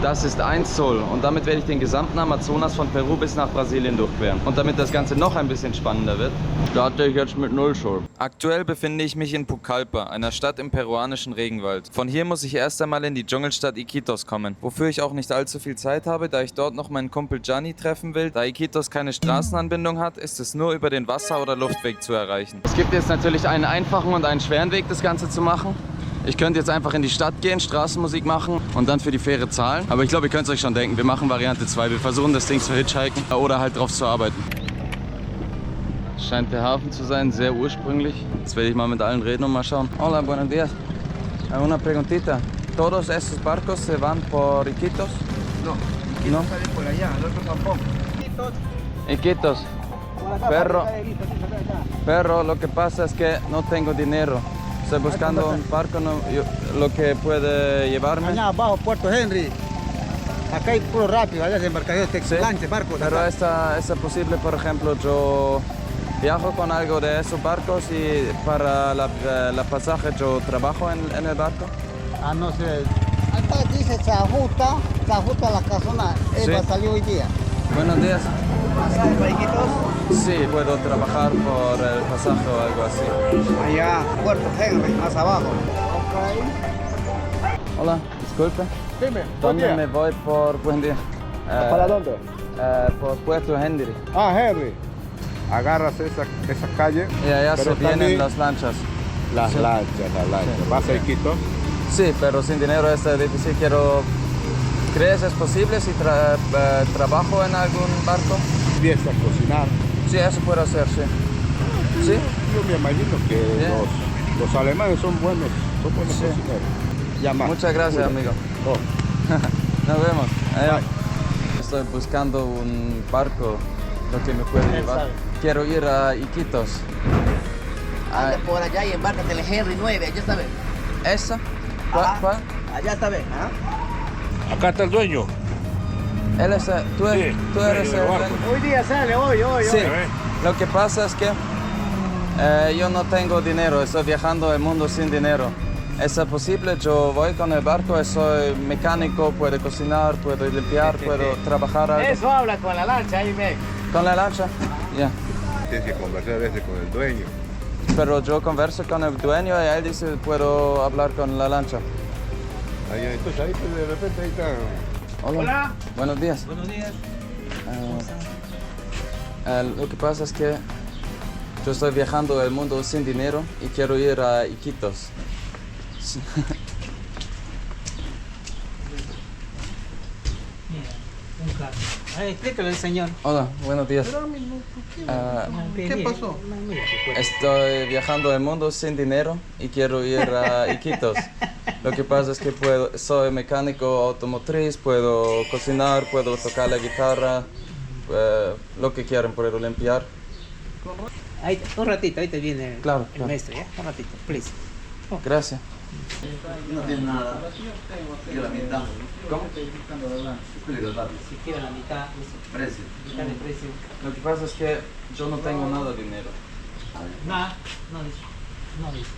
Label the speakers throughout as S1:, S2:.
S1: Das ist 1 Zoll und damit werde ich den gesamten Amazonas von Peru bis nach Brasilien durchqueren. Und damit das Ganze noch ein bisschen spannender wird, starte ich jetzt mit 0 Zoll. Aktuell befinde ich mich in Pucallpa, einer Stadt im peruanischen Regenwald. Von hier muss ich erst einmal in die Dschungelstadt Iquitos kommen, wofür ich auch nicht allzu viel Zeit habe, da ich dort noch meinen Kumpel Gianni treffen will. Da Iquitos keine Straßenanbindung hat, ist es nur über den Wasser- oder Luftweg zu erreichen. Es gibt jetzt natürlich einen einfachen und einen schweren Weg, das Ganze zu machen. Ich könnte jetzt einfach in die Stadt gehen, Straßenmusik machen und dann für die Fähre zahlen. Aber ich glaube, ihr könnt es euch schon denken, wir machen Variante 2. Wir versuchen das Ding zu hitchhiken oder halt drauf zu arbeiten. Scheint der Hafen zu sein, sehr ursprünglich. Jetzt werde ich mal mit allen reden und mal schauen. Hola, buenos días. Una preguntita. ¿Todos esos barcos se van por Iquitos?
S2: No, Iquitos
S1: No.
S2: sale por allá, el otro tampoco.
S1: Iquitos. Pero lo que pasa es que no tengo dinero. Estoy buscando un barco lo que puede llevarme.
S2: Allá abajo, Puerto Henry. Acá hay puro rápido, allá es embarcaciones,
S1: Sí,
S2: lanches, barcos.
S1: pero
S2: acá.
S1: es posible, por ejemplo, yo viajo con algo de esos barcos y para la pasaje yo trabajo en el barco.
S2: Ah, no sé. Acá dice se ajusta la casona.
S1: Sí.
S2: Eva salió hoy día.
S1: Buenos días.
S2: ¿Sale para Iquitos?
S1: Sí, puedo trabajar por el pasaje o algo así.
S2: Allá, Puerto Henry, más abajo.
S1: Hola, disculpe.
S2: Dime,
S1: ¿Dónde me voy por buen día?
S2: ¿Para dónde?
S1: Por Puerto Henry.
S3: Ah, Henry. Agarras esa calle.
S1: Y allá
S3: Pero
S1: se vienen
S3: también-
S1: las lanchas.
S3: Las
S1: Sí.
S3: lanchas.
S1: Sí.
S3: Vas a Iquitos.
S1: Sí, pero sin dinero es difícil. ¿Crees es posible si trabajo en algún barco?
S3: Empiezas a cocinar.
S1: Sí, eso puedo hacer, sí. ¿Sí?
S3: Yo me imagino que
S1: Bien.
S3: los alemanes son buenos
S1: Sí.
S3: cocineros. Ya más.
S1: Muchas gracias,
S3: Cuídate.
S1: amigo.
S3: Oh.
S1: Nos vemos. Adiós.
S3: Bye.
S1: Estoy buscando un barco, lo que me puede llevar. Quiero ir a Iquitos.
S4: Ande por allá y embárcate en el Henry 9, ya sabes.
S1: ¿Esa?
S4: Ajá.
S1: ¿Cuál?
S4: Allá está, ¿ves? ¿Ah?
S3: Acá está el dueño.
S1: Él es, tú eres
S3: dueño
S1: el
S3: del barco.
S1: dueño.
S2: Hoy día sale, hoy.
S1: Sí, lo que pasa es que yo no tengo dinero, estoy viajando el mundo sin dinero. ¿Es posible? Yo voy con el barco, soy mecánico, puedo cocinar, puedo limpiar, puedo trabajar algo.
S4: Eso habla con la lancha ahí, ve.
S1: ¿Con la lancha? Ya.
S3: Tienes que conversar a veces con el dueño.
S1: Pero yo converso con el dueño y él dice, puedo hablar con la lancha.
S3: Entonces ahí pues, de repente ahí está.
S1: Hola. Buenos días.
S4: Buenos días.
S1: Lo que pasa es que yo estoy viajando el mundo sin dinero y quiero ir a Iquitos. Sí.
S5: Un carro. Explícale al señor.
S1: Hola, buenos días.
S2: ¿Qué pasó?
S1: Estoy viajando el mundo sin dinero y quiero ir a Iquitos. Lo que pasa es que soy mecánico automotriz, puedo cocinar, puedo tocar la guitarra, lo que quieran, puedo limpiar.
S5: Ahí, un ratito, ahí te viene
S1: Claro,
S5: el
S1: claro.
S5: maestro, ¿ya? Un ratito, please.
S1: Gracias.
S4: No tiene nada. Yo la mitad.
S1: ¿Cómo?
S5: Si quiere la mitad,
S4: Precio.
S5: mitad de precio.
S1: Lo que pasa es que yo no tengo nada de dinero.
S5: Nada, no dice. No dice.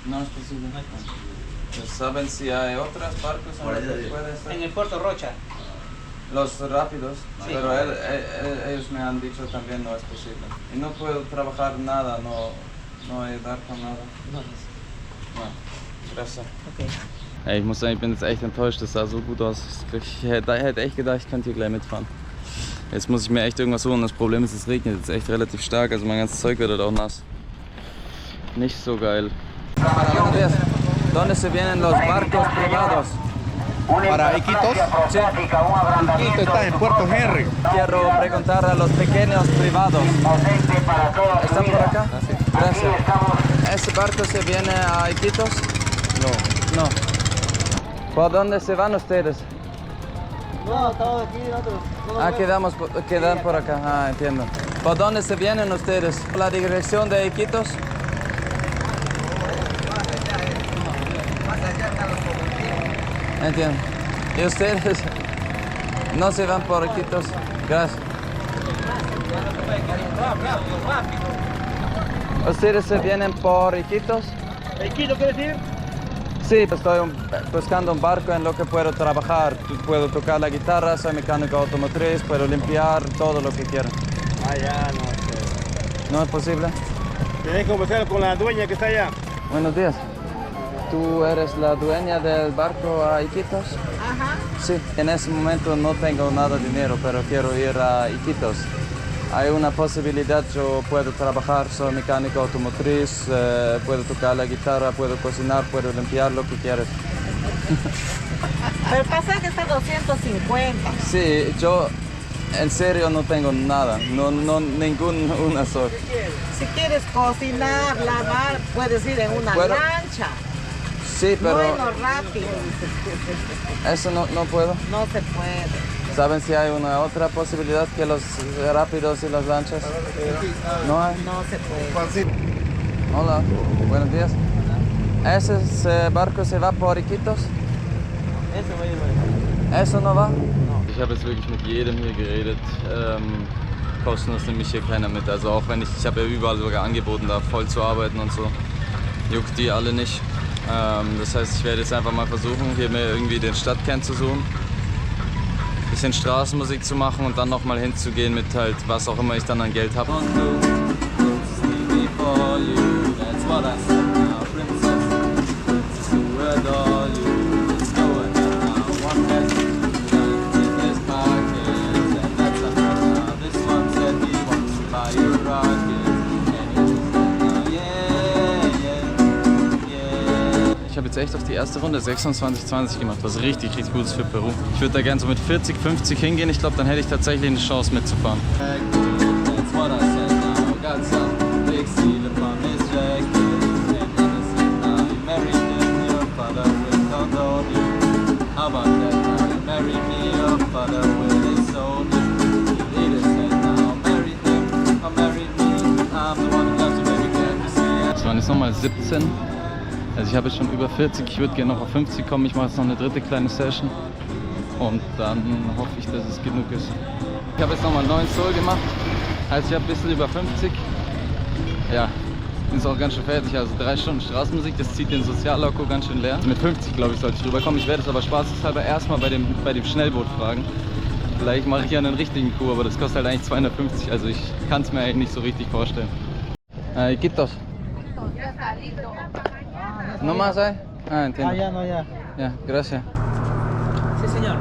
S1: No es posible.
S5: No es posible.
S1: ¿Saben si hay otros barcos en
S4: Por
S1: los
S4: allá
S1: que
S4: arriba.
S1: puede estar?
S5: En el puerto Rocha.
S1: Los rápidos,
S5: Sí.
S1: pero ellos me han dicho también no es posible. Y no puedo trabajar nada, no ayudar con nada.
S5: No dice.
S1: No, gracias.
S5: Okay.
S1: Ey, ich muss sagen, ich bin jetzt echt enttäuscht, das sah so gut aus. Ich hätte echt gedacht, ich könnte hier gleich mitfahren. Jetzt muss ich mir echt irgendwas holen. Das Problem ist, es regnet jetzt echt relativ stark, also mein ganzes Zeug wird halt auch nass. Nicht so geil. ¿Dónde se vienen los barcos privados?
S3: Para Iquitos.
S1: Sí.
S3: Iquitos está en Puerto Henry.
S1: Quiero preguntar a los pequeños privados. ¿Están por acá? Gracias. ¿Ese barco se viene a Iquitos? No. No. ¿Por dónde se van ustedes?
S2: No, estamos aquí nosotros.
S1: Quedan por acá. Ah, entiendo. ¿Por dónde se vienen ustedes? ¿La dirección de Iquitos? Entiendo. ¿Y ustedes no se van por Iquitos? Gracias. ¿Ustedes se vienen por Iquitos?
S2: ¿El kilo quiere decir?
S1: Sí, estoy buscando un barco en lo que puedo trabajar. Puedo tocar la guitarra, soy mecánico automotriz, puedo limpiar, todo lo que quiera.
S3: Ah, ya, no sé.
S1: ¿No es posible?
S3: Tienes que conversar con la dueña que está allá.
S1: Buenos días. ¿Tú eres la dueña del barco a Iquitos?
S2: Ajá.
S1: Sí. En ese momento no tengo nada de dinero, pero quiero ir a Iquitos. Hay una posibilidad, yo puedo trabajar, soy mecánico automotriz, puedo tocar la guitarra, puedo cocinar, puedo limpiar, lo que quieras.
S2: Pero el pasaje está 250.
S1: Sí, yo en serio no tengo nada, una sola.
S2: Si quieres cocinar, lavar, puedes ir en una
S1: ¿Puedo?
S2: lancha.
S1: Sí, pero
S2: Bueno, rápido.
S1: eso no puedo.
S2: No se puede.
S1: ¿Saben si hay una otra posibilidad que los rápidos y las lanchas? No hay.
S2: No se puede.
S1: Hola, buenos días. ¿Ese barco se va por Iquitos? Eso no va? Ich habe jetzt wirklich mit jedem hier geredet. Kostenlos nimmt mich hier keiner mit. Also auch wenn ich habe ja überall sogar angeboten, da voll zu arbeiten und so. Juckt die alle nicht. Das heißt, ich werde jetzt einfach mal versuchen, hier mir irgendwie den Stadtkern zu suchen. Bisschen Straßenmusik zu machen und dann nochmal hinzugehen mit halt was auch immer ich dann an Geld habe. Ich habe jetzt echt auf die erste Runde 26:20 gemacht, was richtig gut ist für Peru. Ich würde da gerne so mit 40, 50 hingehen. Ich glaube, dann hätte ich tatsächlich eine Chance mitzufahren. Es waren jetzt nochmal 17. Also ich habe jetzt schon über 40, ich würde gerne noch auf 50 kommen. Ich mache jetzt noch eine dritte kleine Session und dann hoffe ich, dass es genug ist. Ich habe jetzt nochmal 9 Zoll gemacht, also ich habe ein bisschen über 50. Ja, bin jetzt auch ganz schön fertig, also 3 Stunden Straßenmusik, das zieht den Soziallokko ganz schön leer. Mit 50 glaube ich sollte ich rüberkommen. Ich werde es aber spaßeshalber erstmal bei dem Schnellboot fragen. Vielleicht mache ich ja einen richtigen Coup, aber das kostet halt eigentlich 250, also ich kann es mir eigentlich nicht so richtig vorstellen. Iquitos. ¿No más hay? Ah, entiendo.
S2: ya no, ya.
S1: Ya, gracias.
S5: Sí, señor.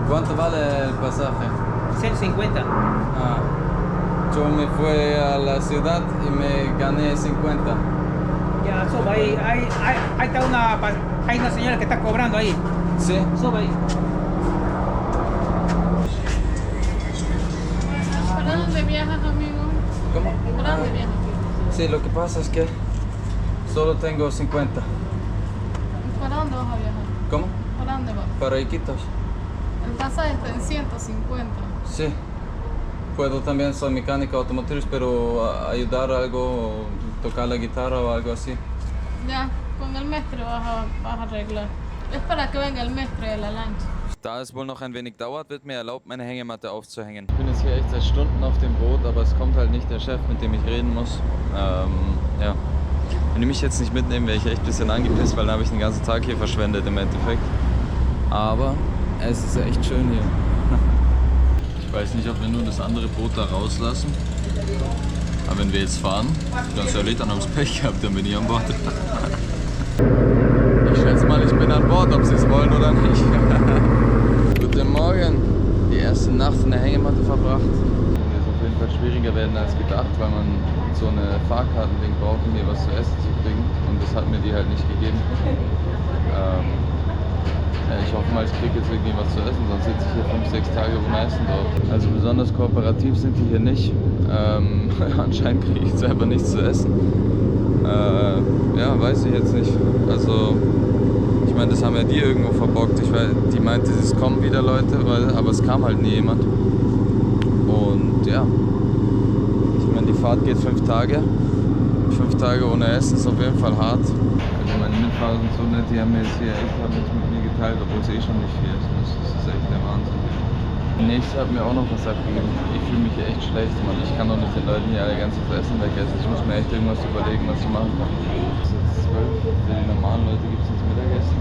S1: ¿Cuánto vale el pasaje?
S5: 150.
S1: Ah, yo me fui a la ciudad y me gané 50.
S5: Ya, suba ahí. Ahí está hay una señora que está cobrando ahí.
S1: ¿Sí?
S5: Suba ahí.
S6: ¿Para dónde viajas, amigo?
S1: ¿Cómo?
S6: ¿Para dónde viajas?
S1: Sí, lo que pasa es que solo tengo 50.
S6: ¿Para dónde vas a viajar?
S1: ¿Cómo?
S6: ¿Para dónde vas?
S1: Para Iquitos.
S6: El pasaje está en 150.
S1: Sí. Puedo también, soy mecánico automotriz, pero ayudar algo, tocar la guitarra o algo así.
S6: Ya, con el mestre vas a arreglar. Es para que venga el mestre de la lancha.
S1: Da es wohl noch ein wenig dauert, wird mir erlaubt, meine Hängematte aufzuhängen. Ich bin jetzt hier echt seit Stunden auf dem Boot, aber es kommt halt nicht der Chef, mit dem ich reden muss. Ja. Wenn die mich jetzt nicht mitnehmen, wäre ich echt ein bisschen angepisst, weil dann habe ich den ganzen Tag hier verschwendet im Endeffekt. Aber es ist echt schön hier. Ich weiß nicht, ob wir nur das andere Boot da rauslassen. Aber wenn wir jetzt fahren, ganz ehrlich, dann haben sie Pech gehabt, dann bin ich an Bord. Ich schätze mal, ich bin an Bord, ob sie es wollen oder nicht. Guten Morgen. Die erste Nacht in der Hängematte verbracht. Es wird auf jeden Fall schwieriger werden als gedacht, weil man so eine Fahrkartending braucht, um hier was zu essen zu kriegen. Und das hat mir die halt nicht gegeben. Ich hoffe mal, ich kriege jetzt irgendwie was zu essen, sonst sitze ich hier 5, 6 Tage ohne Essen dort. Also besonders kooperativ sind die hier nicht. Anscheinend kriege ich jetzt einfach nichts zu essen. Ja, weiß ich jetzt nicht. Also, ich meine, das haben ja die irgendwo verbockt. Die meinte, es kommen wieder Leute, aber es kam halt nie jemand. Und ja, ich meine, die Fahrt geht 5 Tage. 5 Tage ohne Essen ist auf jeden Fall hart. Also meine Mitfahrer sind so nett, die haben mir jetzt hier echt nichts mit mir geteilt, obwohl es eh schon nicht viel ist. Das ist echt der Wahnsinn. Der nächste hat mir auch noch was abgegeben. Ich fühle mich hier echt schlecht, Mann. Ich kann doch nicht den Leuten hier alle ganzes Essen wegessen. Ich muss mir echt irgendwas überlegen, was ich machen kann. Es ist jetzt 12, für die normalen Leute gibt es jetzt Mittagessen.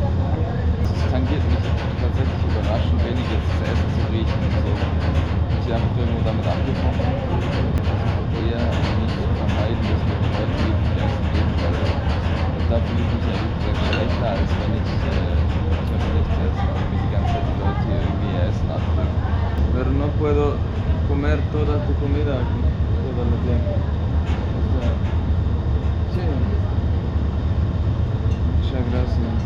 S1: Es tangiert mich tatsächlich überraschend wenig, jetzt das Essen zu riechen. So. Ich bin einfach irgendwo damit angefangen. Eher nicht vermeiden, dass wir Leute die Essen geben, weil da fühle ich mich ehrlich gesagt schlechter, als wenn ich habe nichts zu essen und mir die ganze Zeit die Leute hier irgendwie ihr Essen abdrücken. Pero no puedo comer toda tu comida aquí, todo el tiempo. O sea, sí. Muchas gracias.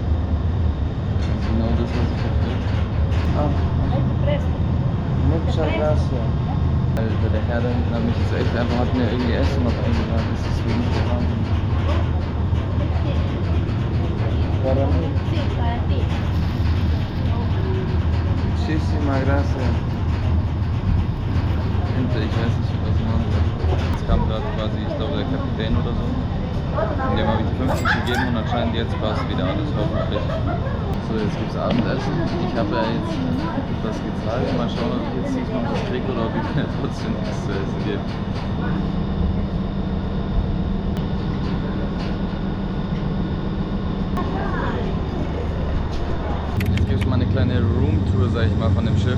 S1: Genau das, was ich verfehlt. Ah. Muchas gracias. Alter, der Herr da hinten hat mich jetzt echt einfach, hat mir irgendwie Essen noch eingeladen. Das ist wirklich Wahnsinn. Para mí.
S6: Sí, para ti.
S1: Muchísimas gracias. Ich weiß nicht, was ich machen soll. Jetzt kam gerade quasi, ich glaube, der Kapitän oder so. Und dem habe ich 50 gegeben und anscheinend jetzt passt wieder alles, hoffentlich. So, jetzt gibt's Abendessen. Ich habe ja jetzt das gezahlt. Mal schauen, ob ich jetzt nicht noch was kriege oder ob ich mir trotzdem nichts zu essen gebe. Jetzt gibt es mal eine kleine Roomtour, sag ich mal, von dem Schiff.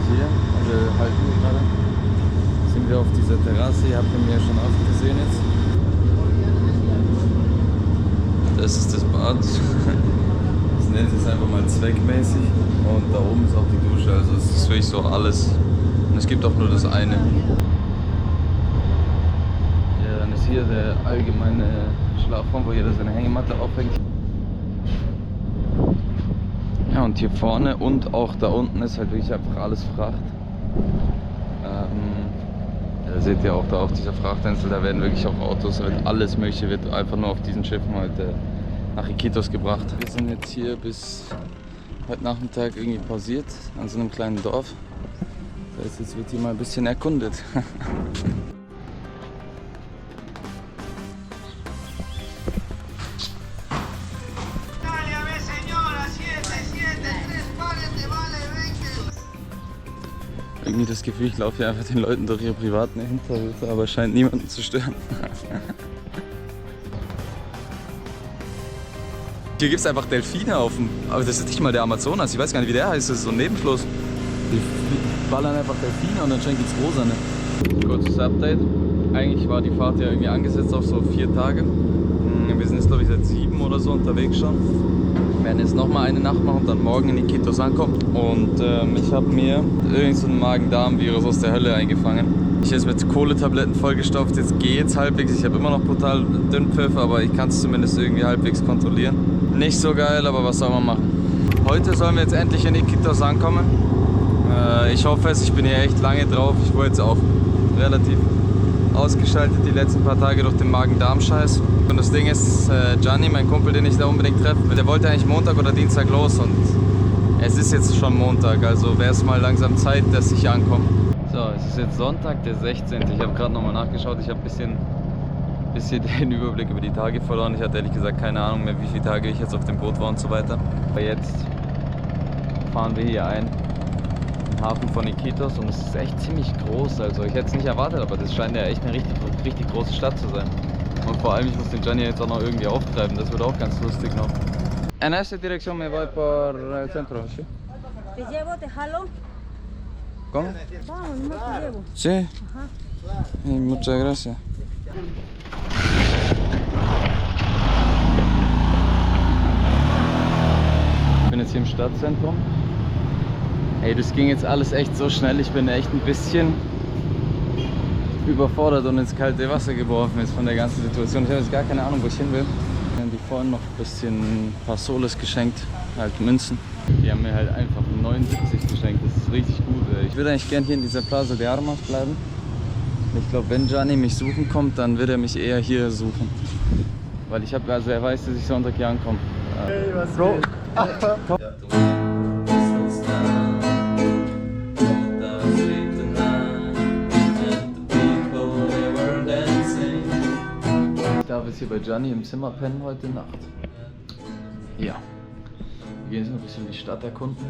S1: Hier, wir halten hier gerade. Sind wir auf dieser Terrasse, ihr habt ihn mir schon oft gesehen jetzt. Das ist das Bad. Das nennt sich einfach mal zweckmäßig. Und da oben ist auch die Dusche, also es ist wirklich so alles. Und es gibt auch nur das eine. Ja, dann ist hier der allgemeine Schlafraum, wo jeder seine Hängematte aufhängt. Ja, und hier vorne und auch da unten ist halt wirklich einfach alles Fracht. Da seht ihr auch da auf dieser Frachtinsel, da werden wirklich auch Autos, alles Mögliche wird einfach nur auf diesen Schiffen heute nach Iquitos gebracht. Wir sind jetzt hier bis heute Nachmittag irgendwie pausiert an so einem kleinen Dorf. Das heißt, jetzt wird hier mal ein bisschen erkundet. Irgendwie das Gefühl, ich laufe hier einfach den Leuten durch ihre privaten Hinterhöfe, aber scheint niemanden zu stören. Hier gibt es einfach Delfine auf dem, aber das ist nicht mal der Amazonas, ich weiß gar nicht, wie der heißt, das ist so ein Nebenfluss. Die ballern einfach Delfine und anscheinend gibt es rosa, ne? Kurzes Update. Eigentlich war die Fahrt ja irgendwie angesetzt auf so 4 Tage. Wir sind jetzt glaube ich seit 7 oder so unterwegs schon. Wir werden jetzt nochmal eine Nacht machen und dann morgen in Iquitos ankommen. Und ich habe mir irgend so ein Magen-Darm-Virus aus der Hölle eingefangen. Ich ist mit Kohletabletten vollgestopft, jetzt geht's halbwegs. Ich habe immer noch brutal Dünnpfiff, aber ich kann es zumindest irgendwie halbwegs kontrollieren. Nicht so geil, aber was soll man machen? Heute sollen wir jetzt endlich in Iquitos ankommen. Ich hoffe es, ich bin hier echt lange drauf. Ich wurde jetzt auch relativ ausgeschaltet die letzten paar Tage durch den Magen-Darm-Scheiß. Und das Ding ist, Gianni, mein Kumpel, den ich da unbedingt treffe, der wollte eigentlich Montag oder Dienstag los und es ist jetzt schon Montag, also wäre es mal langsam Zeit, dass ich hier ankomme. So, es ist jetzt Sonntag, der 16. Ich habe gerade nochmal nachgeschaut, ich habe ein bisschen den Überblick über die Tage verloren. Ich hatte ehrlich gesagt keine Ahnung mehr, wie viele Tage ich jetzt auf dem Boot war und so weiter. Aber jetzt fahren wir hier ein. Hafen von Iquitos und es ist echt ziemlich groß, also ich hätte es nicht erwartet, aber das scheint ja echt eine richtig große Stadt zu sein. Und vor allem, ich muss den Gianni jetzt auch noch irgendwie auftreiben, das wird auch ganz lustig noch. En esa dirección me voy por el centro, ¿sí?
S7: Te llevo, te jalo.
S1: ¿Cómo?
S7: Vamos, no te llevo.
S1: Sí. Muchas gracias. Ich bin jetzt hier im Stadtzentrum. Ey, das ging jetzt alles echt so schnell, ich bin echt ein bisschen überfordert und ins kalte Wasser geworfen jetzt von der ganzen Situation. Ich habe jetzt gar keine Ahnung, wo ich hin will. Wir haben die vorhin noch ein bisschen Soles geschenkt, halt Münzen. Die haben mir halt einfach 79 geschenkt, das ist richtig gut. Ey. Ich würde eigentlich gern hier in dieser Plaza de Armas bleiben. Ich glaube, wenn Gianni mich suchen kommt, dann wird er mich eher hier suchen. Weil ich habe, also er weiß, dass ich Sonntag hier ankomme.
S3: Hey, was Bro.
S1: Ich darf jetzt hier bei Gianni im Zimmer pennen heute Nacht. Ja. Wir gehen jetzt noch ein bisschen die Stadt erkunden.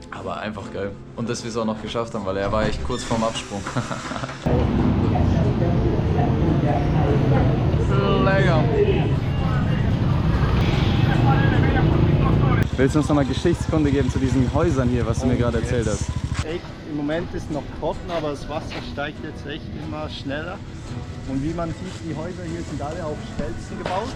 S1: Aber einfach geil. Und dass wir es auch noch geschafft haben, weil er war echt kurz vorm Absprung. Lecker. Willst du uns nochmal Geschichtskunde geben zu diesen Häusern hier, was du mir gerade erzählt hast?
S8: Echt, im Moment ist noch trocken, aber das Wasser steigt jetzt echt immer schneller. Und wie man sieht, die Häuser hier sind alle auf Stelzen gebaut.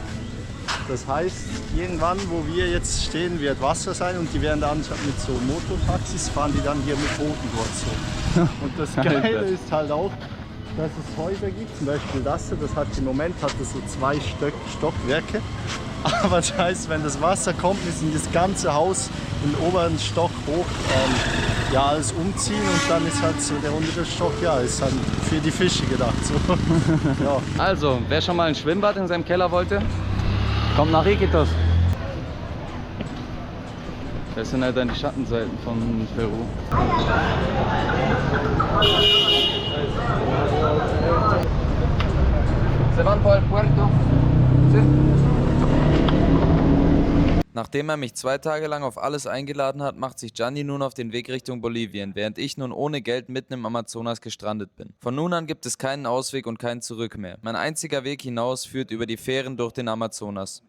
S8: Das heißt, irgendwann, wo wir jetzt stehen, wird Wasser sein und die werden dann mit so Motortaxis fahren, die dann hier mit Booten dort so. Und das Geile ist halt auch, dass es Häuser gibt, zum Beispiel das hier, das hat im Moment so 2 Stockwerke. Aber das heißt, wenn das Wasser kommt, müssen das ganze Haus im oberen Stock hoch ja, alles umziehen und dann ist halt so der untere Stock, ja, ist dann für die Fische gedacht. So. Ja.
S1: Also, wer schon mal ein Schwimmbad in seinem Keller wollte, kommt nach Iquitos. Das sind halt dann die Schattenseiten von Peru. Se van por el puerto. Nachdem er mich 2 Tage lang auf alles eingeladen hat, macht sich Gianni nun auf den Weg Richtung Bolivien, während ich nun ohne Geld mitten im Amazonas gestrandet bin. Von nun an gibt es keinen Ausweg und kein Zurück mehr. Mein einziger Weg hinaus führt über die Fähren durch den Amazonas.